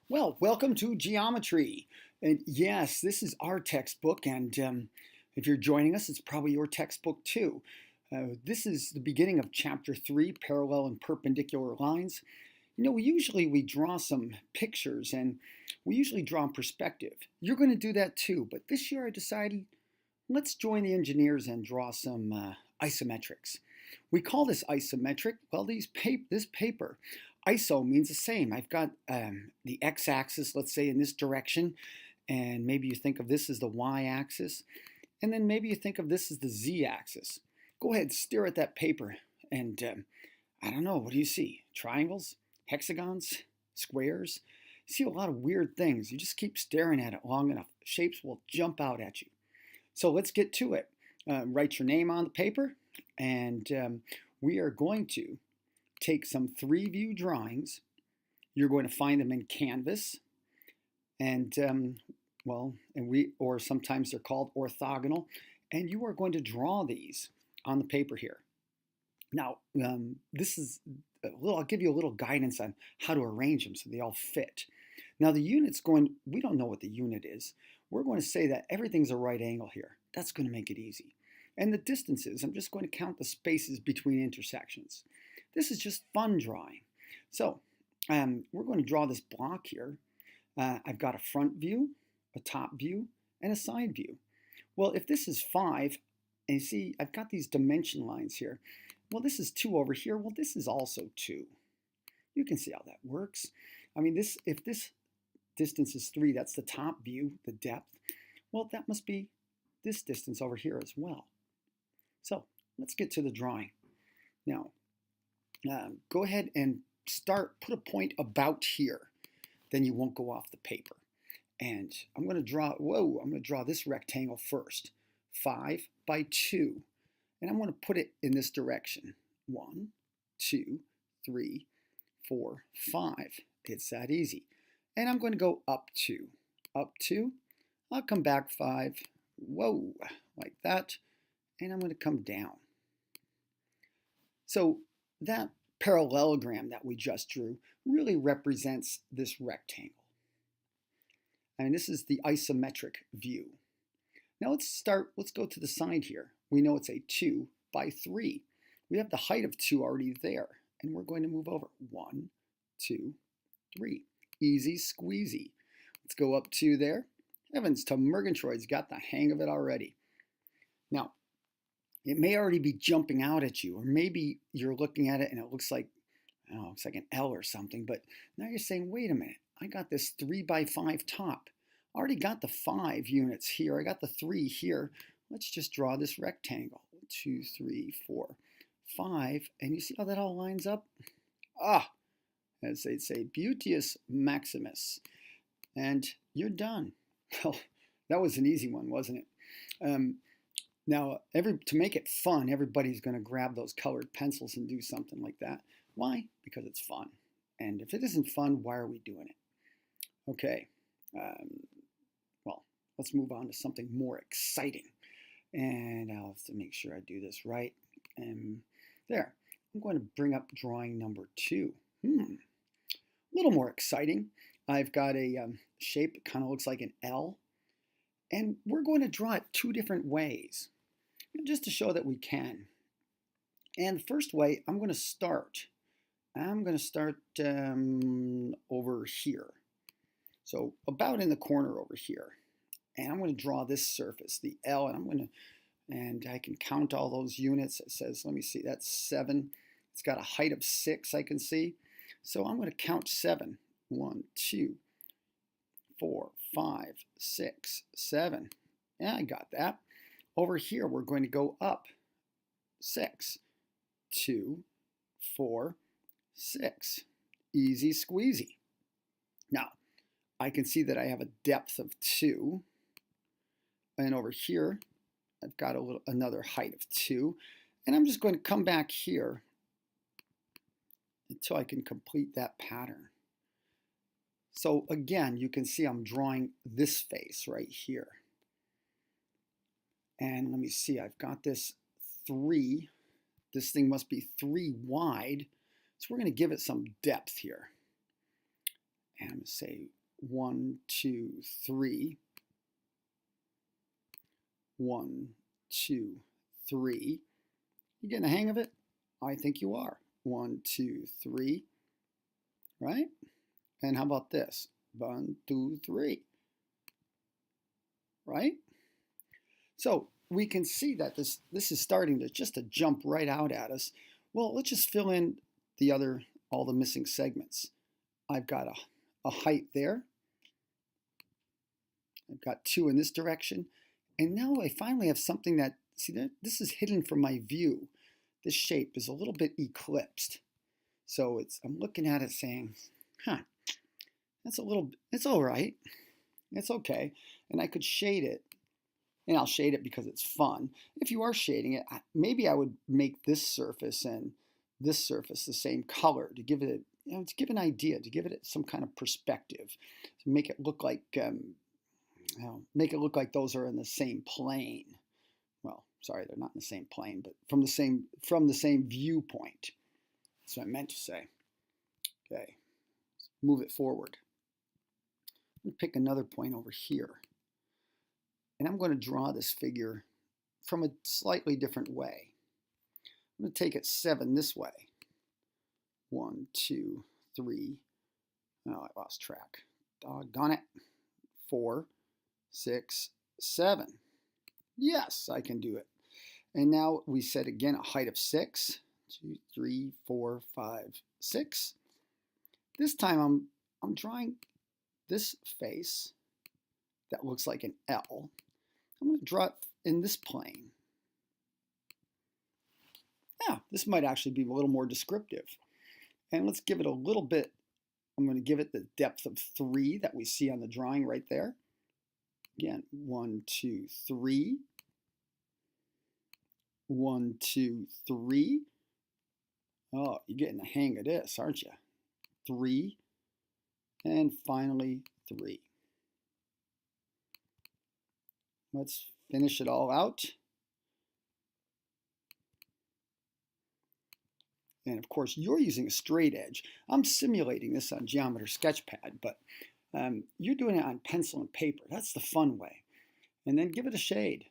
Well, welcome to geometry. And yes, this is our textbook. And if you're joining us, it's probably your textbook too. This is the beginning of chapter 3, parallel and perpendicular lines. You know, we draw some pictures and we usually draw in perspective. You're going to do that too. But this year I decided let's join the engineers and draw some isometrics. We call this isometric. Well, this paper, iso means the same. I've got the x-axis, let's say, in this direction, and maybe you think of this as the y-axis, and then maybe you think of this as the z-axis. Go ahead, stare at that paper, and I don't know, what do you see? Triangles? Hexagons? Squares? You see a lot of weird things. You just keep staring at it long enough. Shapes will jump out at you. So let's get to it. Write your name on the paper, and we are going to take some 3-view drawings. You're going to find them in Canvas, and or sometimes they're called orthogonal, and you are going to draw these on the paper here. Now, I'll give you a little guidance on how to arrange them so they all fit. Now we don't know what the unit is. We're going to say that everything's a right angle here. That's going to make it easy. And the distances, I'm just going to count the spaces between intersections. This is just fun drawing. So we're going to draw this block here. I've got a front view, a top view, and a side view. Well, if this is 5, and you see I've got these dimension lines here. Well, this is 2 over here. Well, this is also 2. You can see how that works. I mean, if this distance is 3, that's the top view, the depth. Well, that must be this distance over here as well. So let's get to the drawing. Now, go ahead and put a point about here. Then you won't go off the paper. And I'm going to draw this rectangle first. 5 by 2. And I'm going to put it in this direction. 1, 2, 3, 4, 5. It's that easy. And I'm going to go up 2. Up 2. I'll come back 5. Whoa, like that. And I'm going to come down. So that parallelogram that we just drew really represents this rectangle. And this is the isometric view. Now let's go to the side here. We know it's a 2 by 3. We have the height of 2 already there. And we're going to move over. 1, 2, 3. Easy squeezy. Let's go up 2 there. Heavens to Murgatroyd's got the hang of it already. Now, it may already be jumping out at you, or maybe you're looking at it and it looks like, it's like an L or something, but now you're saying, wait a minute, I got this 3 by 5 top. I already got the 5 units here. I got the 3 here. Let's just draw this rectangle. 2, 3, 4, 5. And you see how that all lines up? As they'd say, beauteous maximus. And you're done. Well, that was an easy one, wasn't it? Now, to make it fun, everybody's going to grab those colored pencils and do something like that. Why? Because it's fun. And if it isn't fun, why are we doing it? Okay. Well, let's move on to something more exciting. And I'll have to make sure I do this right. And there. I'm going to bring up drawing number 2. A little more exciting. I've got a shape that kind of looks like an L. And we're going to draw it 2 different ways, just to show that we can. And the first way, I'm going to start over here. So about in the corner over here. And I'm going to draw this surface, the L, and I can count all those units. It says, let me see, that's 7. It's got a height of 6, I can see. So I'm going to count 7. 1, 2, 4, 5, 6, 7. Yeah, I got that. Over here, we're going to go up 6. 2, 4, 6. Easy squeezy. Now, I can see that I have a depth of 2. And over here, I've got another height of 2. And I'm just going to come back here until I can complete that pattern. So again, you can see I'm drawing this face right here. And let me see, I've got this 3. This thing must be 3 wide. So we're going to give it some depth here. And I'm going to say 1, 2, 3. 1, 2, 3. You getting the hang of it? I think you are. 1, 2, 3. Right? And how about this? 1, 2, 3. Right? So we can see that this is starting to just to jump right out at us. Well, let's just fill in all the missing segments. I've got a height there. I've got 2 in this direction. And now I finally have something that, see, this is hidden from my view. This shape is a little bit eclipsed. So I'm looking at it saying, it's all right. It's okay. And I could shade it. And I'll shade it because it's fun. If you are shading it, maybe I would make this surface and this surface the same color to give it, to give an idea, to give it some kind of perspective, to make it look like, those are in the same plane. Well, sorry, they're not in the same plane, but from the same viewpoint. That's what I meant to say. Okay, let's move it forward. I'm going to pick another point over here. And I'm going to draw this figure from a slightly different way. I'm going to take it 7 this way. 1, 2, 3. Oh, I lost track. Doggone it. 4, 6, 7. Yes, I can do it. And now we set again a height of 6. 2, 3, 4, 5, 6. This time I'm drawing this face that looks like an L. I'm going to draw it in this plane. Yeah, this might actually be a little more descriptive. And let's give it a little bit. I'm going to give it the depth of 3 that we see on the drawing right there. Again, 1, 2, 3. 1, 2, 3. Oh, you're getting the hang of this, aren't you? 3. And finally, 3. Let's finish it all out. And of course, you're using a straight edge. I'm simulating this on Geometry Sketchpad, but you're doing it on pencil and paper. That's the fun way. And then give it a shade.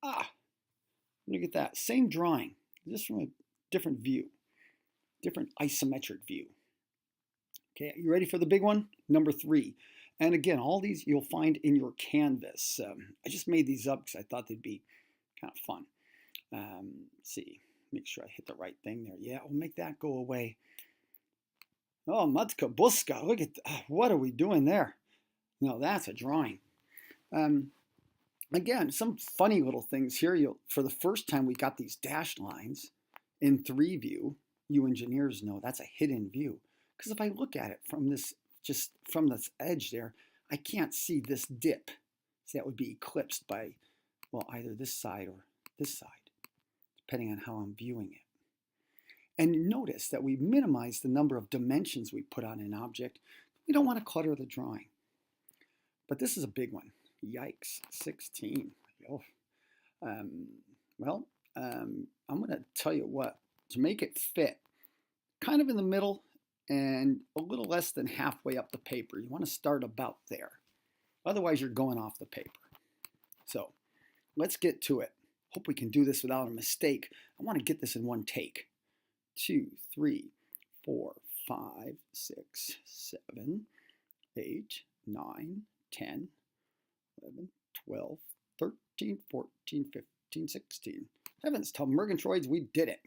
Look at that. Same drawing, just from a different view, different isometric view. Okay, you ready for the big one? Number 3. And again, all these you'll find in your canvas. I just made these up because I thought they'd be kind of fun. Let's see, make sure I hit the right thing there. Yeah, we'll make that go away. Oh, Matka Buska, look at what are we doing there? No, that's a drawing. Again, some funny little things here. For the first time, we got these dashed lines in 3 view. You engineers know that's a hidden view. Because if I look at it from this, just from this edge there, I can't see this dip. So that would be eclipsed by, well, either this side or this side, depending on how I'm viewing it. And notice that we minimize the number of dimensions we put on an object. We don't want to clutter the drawing. But this is a big one. Yikes, 16. Oh. I'm going to tell you what, to make it fit, kind of in the middle and a little less than halfway up the paper. You want to start about there. Otherwise, you're going off the paper. So let's get to it. Hope we can do this without a mistake. I want to get this in one take. 2, 3, 4, 5, 6, 7, 8, 9, 10, 11, 12, 13, 14, 15, 16. Heavens to Murgatroyds, we did it.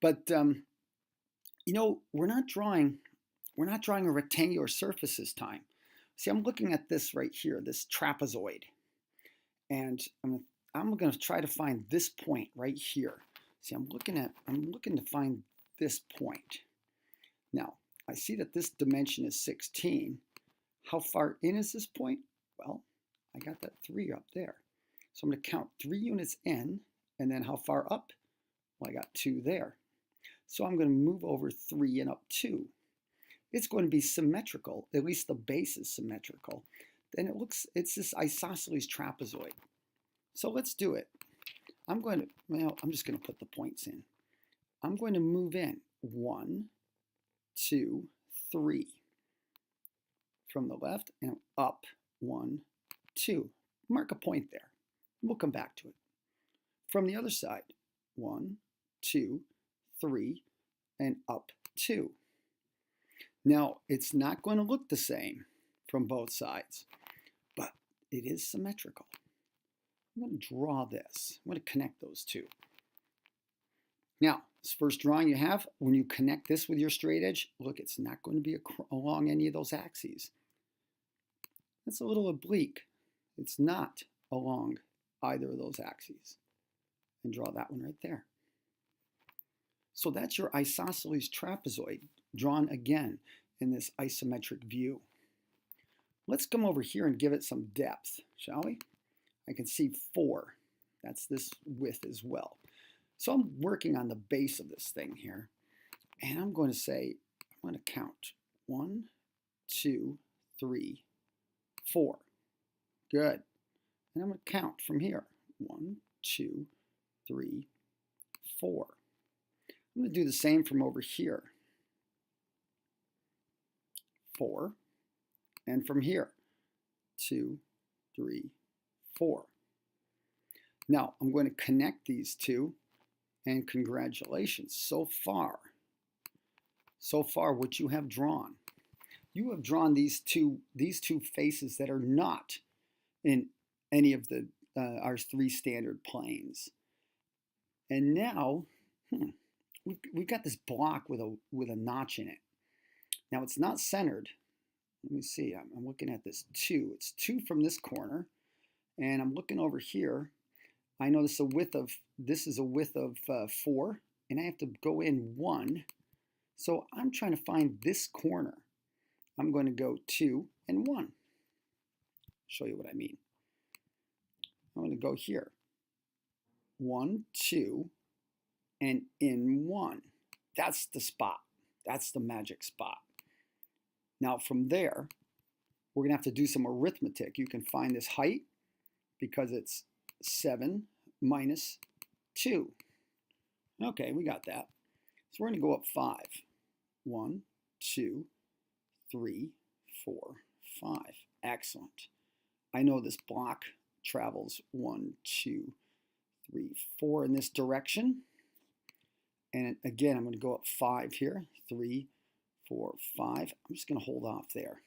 But you know, we're not drawing a rectangular surface this time. See, I'm looking at this right here, this trapezoid. And I'm going to try to find this point right here. See, I'm looking to find this point. Now, I see that this dimension is 16. How far in is this point? Well, I got that 3 up there. So I'm going to count 3 units in, and then how far up? Well, I got 2 there. So I'm going to move over 3 and up 2. It's going to be symmetrical, at least the base is symmetrical. Then it's this isosceles trapezoid. So let's do it. I'm just going to put the points in. I'm going to move in 1, 2, 3 from the left and up 1, 2. Mark a point there. We'll come back to it. From the other side, 1, 2, 3, and up 2. Now, it's not going to look the same from both sides, but it is symmetrical. I'm going to draw this. I'm going to connect those two. Now, this first drawing you have, when you connect this with your straight edge, look, it's not going to be along any of those axes. That's a little oblique. It's not along either of those axes. And draw that one right there. So that's your isosceles trapezoid drawn again in this isometric view. Let's come over here and give it some depth, shall we? I can see 4. That's this width as well. So I'm working on the base of this thing here. And I'm going to say, I'm going to count 1, 2, 3, 4. Good. And I'm going to count from here. 1, 2, 3, 4. I'm going to do the same from over here. 4. And from here. 2, 3, 4. Now, I'm going to connect these two. And congratulations, so far what you have drawn. You have drawn these two faces that are not in any of the our 3 standard planes. And now we've got this block with a notch in it. Now it's not centered. Let me see. I'm looking at this 2. It's 2 from this corner, and I'm looking over here. I know this is a width of 4, and I have to go in 1. So I'm trying to find this corner. I'm going to go 2 and 1. Show you what I mean. I'm going to go here. 1, 2, and in 1. That's the spot. That's the magic spot. Now from there, we're going to have to do some arithmetic. You can find this height because it's 7 minus 2. Okay, we got that. So we're going to go up 5. 1, 2, 3, 4, 5. Excellent. I know this block travels 1, 2, 3, 4 in this direction. And again, I'm going to go up 5 here. 3, 4, 5. I'm just going to hold off there.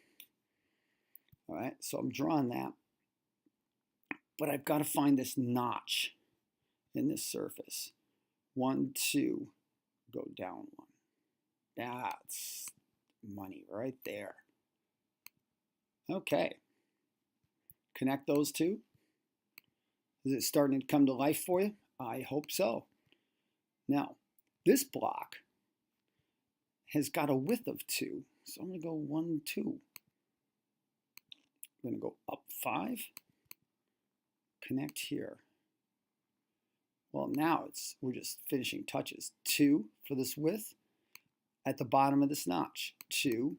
All right, so I'm drawing that. But I've got to find this notch in this surface. 1, 2, go down 1. That's money right there. Okay. Connect those two. Is it starting to come to life for you? I hope so. Now, this block has got a width of 2. So I'm going to go 1, 2. I'm going to go up 5. Connect here. Well, now we're just finishing touches. 2 for this width at the bottom of this notch. 2.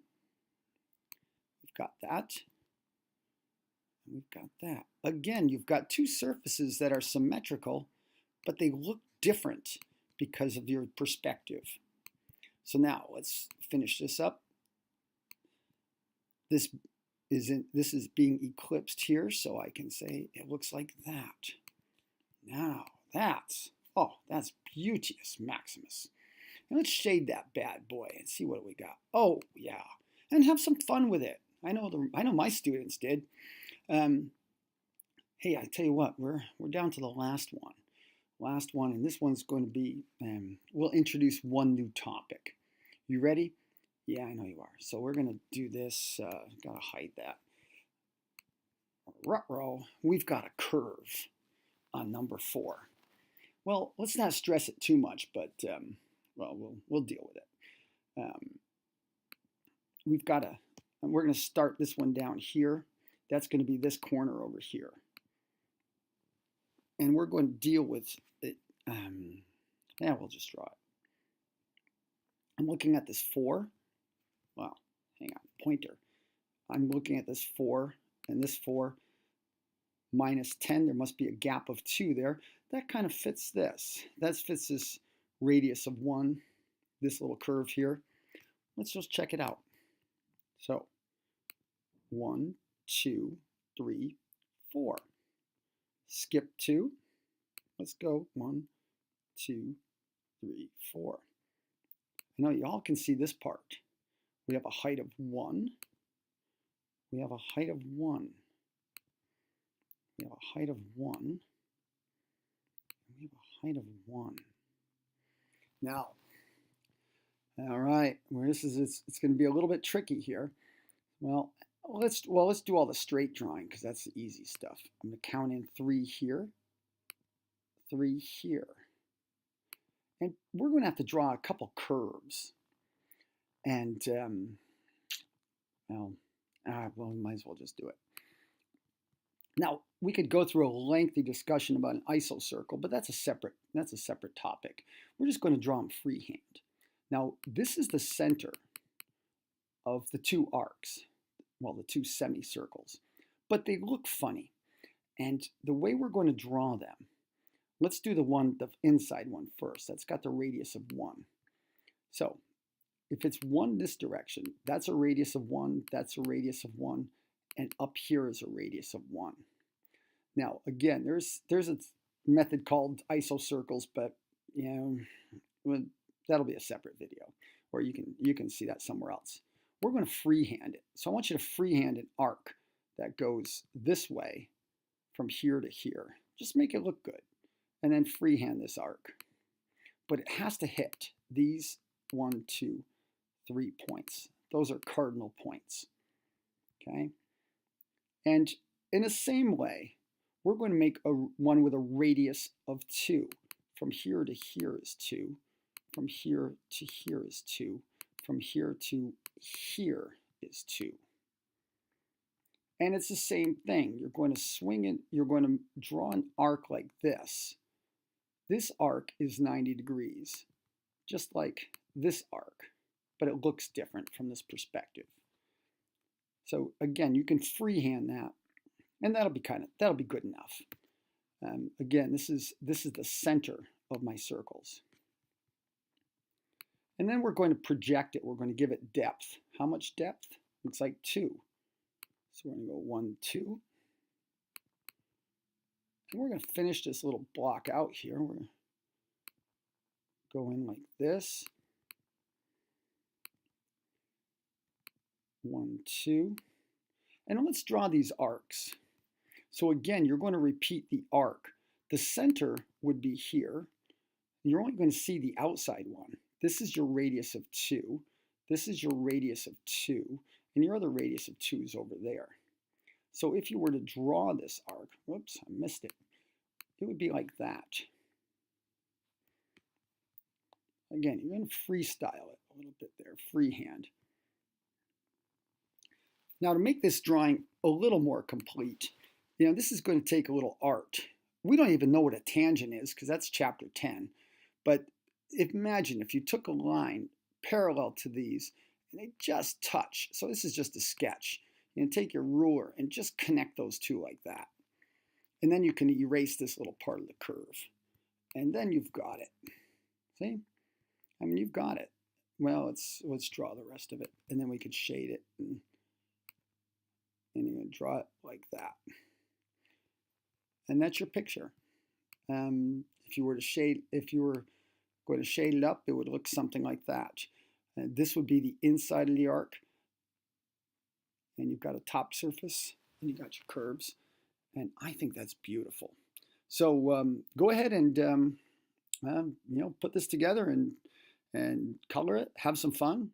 We've got that. And we've got that. Again, you've got 2 surfaces that are symmetrical, but they look different because of your perspective. So now let's finish this up. This is being eclipsed here, so I can say it looks like that. Now that's beauteous, Maximus. And let's shade that bad boy and see what we got. Oh yeah, and have some fun with it. I know my students did. Hey, I tell you what, we're down to the last one, and this one's going to be. We'll introduce one new topic. You ready? Yeah, I know you are. So we're going to do this. Got to hide that. Ruh-roh. We've got a curve on number 4. Well, let's not stress it too much, but well, we'll deal with it. We've got and we're going to start this one down here. That's going to be this corner over here. And we're going to deal with it. Yeah, we'll just draw it. I'm looking at this 4. Well, hang on, pointer. I'm looking at this 4 and this 4 minus 10. There must be a gap of 2 there. That kind of fits this. That fits this radius of 1, this little curve here. Let's just check it out. So 1, 2, 3, 4. Skip 2. Let's go 1, 2, 3, 4. I know you all can see this part. We have a height of 1. We have a height of 1. We have a height of 1. We have a height of 1. Now, all right, it's going to be a little bit tricky here. Well, let's do all the straight drawing because that's the easy stuff. I'm going to count in 3 here, 3 here. And we're going to have to draw a couple curves. And, well, we might as well just do it. Now, we could go through a lengthy discussion about an isocircle, but that's a separate topic. We're just going to draw them freehand. Now, this is the center of the 2 arcs, well, the 2 semicircles, but they look funny. And the way we're going to draw them, let's do the inside one first. That's got the radius of 1. So if it's 1 this direction, that's a radius of 1, that's a radius of 1, and up here is a radius of 1. Now, again, there's a method called isocircles, but that'll be a separate video, or you can see that somewhere else. We're going to freehand it. So I want you to freehand an arc that goes this way from here to here. Just make it look good. And then freehand this arc. But it has to hit these 1, 2, 3 points. Those are cardinal points. Okay? And in the same way, we're going to make one with a radius of 2. From here to here is 2. From here to here is 2. From here to here is 2. And it's the same thing. You're going to swing it. You're going to draw an arc like this. This arc is 90 degrees, just like this arc, but it looks different from this perspective. So again, you can freehand that, and that'll be good enough. Again, this is the center of my circles. And then we're going to project it. We're going to give it depth. How much depth? Looks like 2. So we're going to go 1, 2. And we're going to finish this little block out here. We're going to go in like this. 1, 2. And let's draw these arcs. So again, you're going to repeat the arc. The center would be here. You're only going to see the outside one. This is your radius of 2. This is your radius of 2. And your other radius of 2 is over there. So if you were to draw this arc, whoops, I missed it. It would be like that. Again, you're going to freestyle it a little bit there, freehand. Now to make this drawing a little more complete, this is going to take a little art. We don't even know what a tangent is because that's chapter 10. But imagine if you took a line parallel to these and they just touch. So this is just a sketch. Take your ruler and just connect those two like that. And then you can erase this little part of the curve. And then you've got it. See? I mean, you've got it. Well, let's draw the rest of it. And then we could shade it. And you're going to draw it like that. And that's your picture. If you were going to shade it up, it would look something like that. And this would be the inside of the arc. And you've got a top surface, and you've got your curves. And I think that's beautiful. So go ahead and put this together and color it. Have some fun.